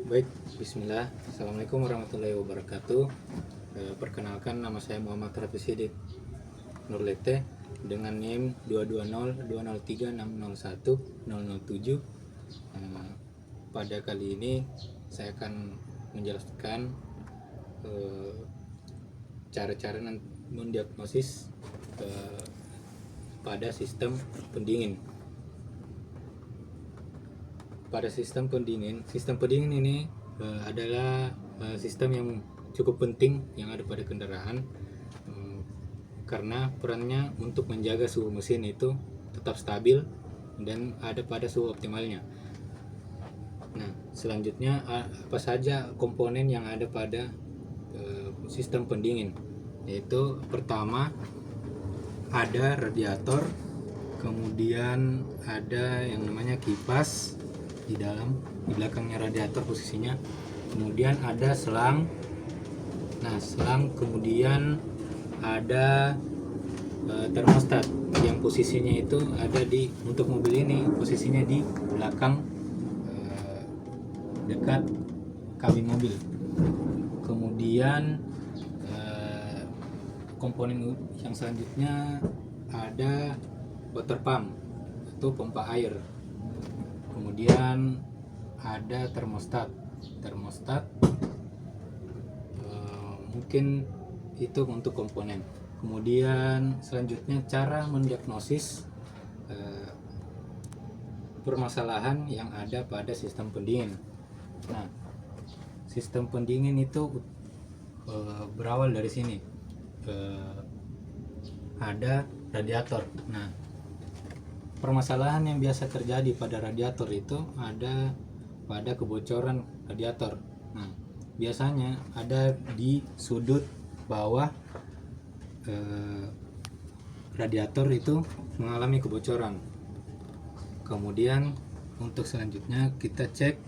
Baik, bismillah. Assalamualaikum warahmatullahi wabarakatuh. Perkenalkan, nama saya Muhammad Rafi Sidik Nurlete dengan NIM 2202036010007. Pada kali ini saya akan menjelaskan cara-cara mendiagnosis pada sistem pendingin. Pada sistem pendingin ini adalah sistem yang cukup penting yang ada pada kendaraan, karena perannya untuk menjaga suhu mesin itu tetap stabil dan ada pada suhu optimalnya. Nah, selanjutnya apa saja komponen yang ada pada sistem pendingin, yaitu pertama ada radiator, kemudian ada yang namanya kipas di belakangnya radiator posisinya, kemudian ada selang. Nah, selang, kemudian ada termostat yang posisinya itu ada untuk mobil ini posisinya di belakang dekat kabin mobil. Kemudian komponen yang selanjutnya ada water pump atau pompa air. Kemudian ada termostat mungkin itu untuk komponen. Kemudian selanjutnya cara mendiagnosis permasalahan yang ada pada sistem pendingin. Nah, sistem pendingin itu berawal dari sini, ada radiator. Nah, permasalahan yang biasa terjadi pada radiator itu ada pada kebocoran radiator. Nah, biasanya ada di sudut bawah radiator itu mengalami kebocoran. Kemudian untuk selanjutnya kita cek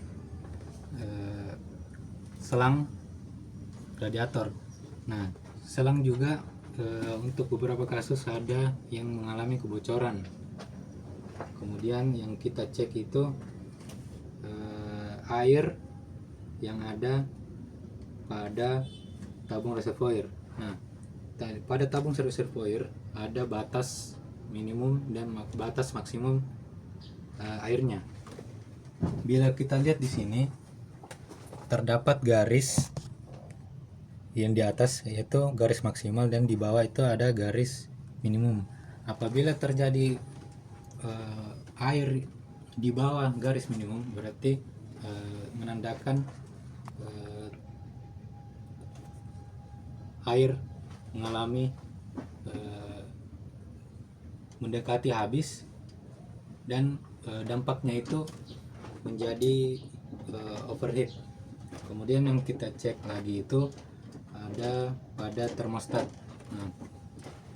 selang radiator. Nah, selang juga untuk beberapa kasus ada yang mengalami kebocoran. Kemudian yang kita cek itu air yang ada pada tabung reservoir. Nah, pada tabung reservoir ada batas minimum dan batas maksimum airnya. Bila kita lihat di sini terdapat garis yang di atas yaitu garis maksimal dan di bawah itu ada garis minimum. Apabila terjadi air di bawah garis minimum, berarti menandakan air mengalami mendekati habis dan dampaknya itu menjadi overheat. Kemudian yang kita cek lagi itu ada pada termostat. Nah,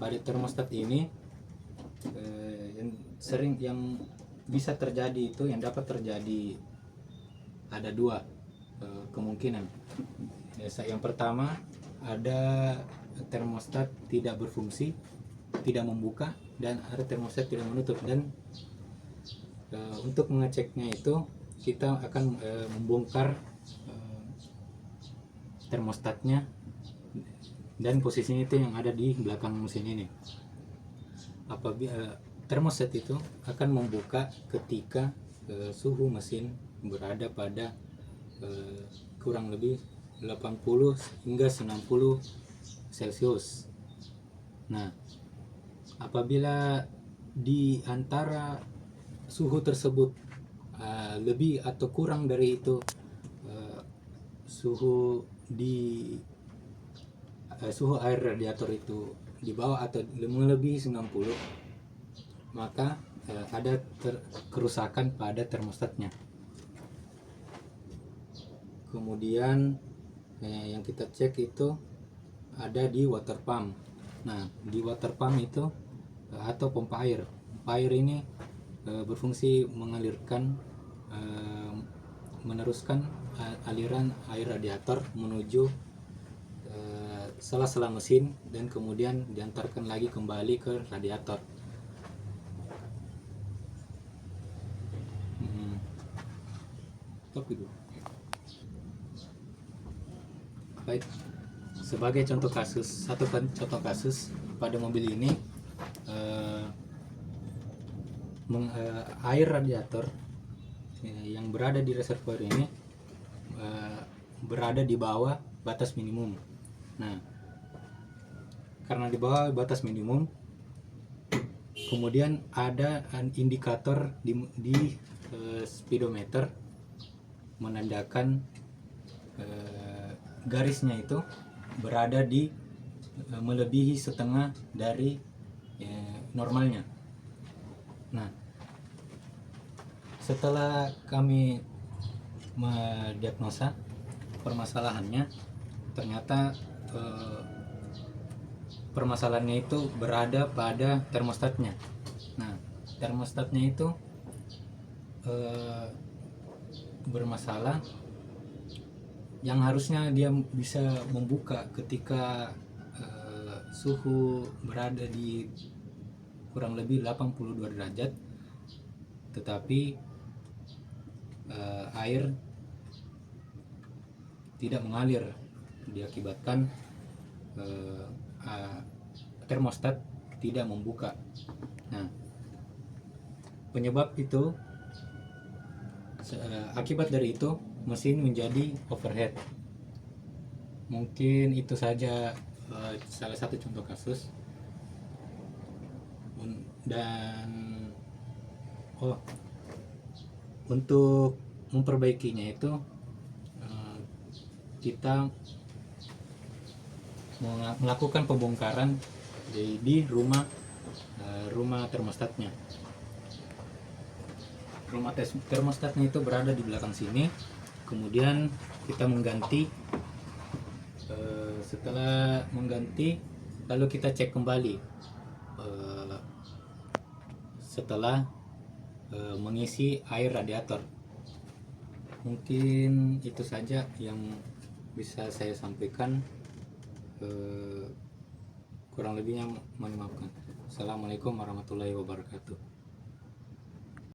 pada termostat ini yang bisa terjadi itu, yang dapat terjadi ada dua kemungkinan. Yang pertama, ada termostat tidak berfungsi, tidak membuka, dan ada termostat tidak menutup. Dan untuk mengeceknya itu kita akan membongkar termostatnya dan posisinya itu yang ada di belakang mesin ini. Apabila termostat itu akan membuka ketika suhu mesin berada pada kurang lebih 80 hingga 90 Celcius. Nah, apabila di antara suhu tersebut lebih atau kurang dari itu, suhu air radiator itu di bawah atau melebihi 90, maka ada kerusakan pada termostatnya. Kemudian yang kita cek itu ada di water pump. Nah, di water pump itu atau pompa air. Pompa air ini berfungsi mengalirkan, meneruskan aliran air radiator menuju sela-sela mesin dan kemudian diantarkan lagi kembali ke radiator. Stop dulu. Baik, sebagai contoh kasus, contoh kasus pada mobil ini, air radiator yang berada di reservoir ini berada di bawah batas minimum. Nah, karena di bawah batas minimum, kemudian ada indikator di speedometer menandakan garisnya itu berada di melebihi setengah dari normalnya. Nah, setelah kami mendiagnosa permasalahannya, ternyata permasalahannya itu berada pada termostatnya. Nah, termostatnya itu bermasalah, yang harusnya dia bisa membuka ketika suhu berada di kurang lebih 82 derajat, tetapi air tidak mengalir diakibatkan termostat tidak membuka. Nah, penyebab itu, akibat dari itu mesin menjadi overheat. Mungkin itu saja salah satu contoh kasus. Dan untuk memperbaikinya itu kita melakukan pembongkaran di rumah termostatnya. Rumah termostatnya itu berada di belakang sini. Kemudian kita mengganti. Setelah mengganti, lalu kita cek kembali setelah mengisi air radiator. Mungkin itu saja yang bisa saya sampaikan. Kurang lebihnya mohon dimaafkan. Assalamualaikum warahmatullahi wabarakatuh.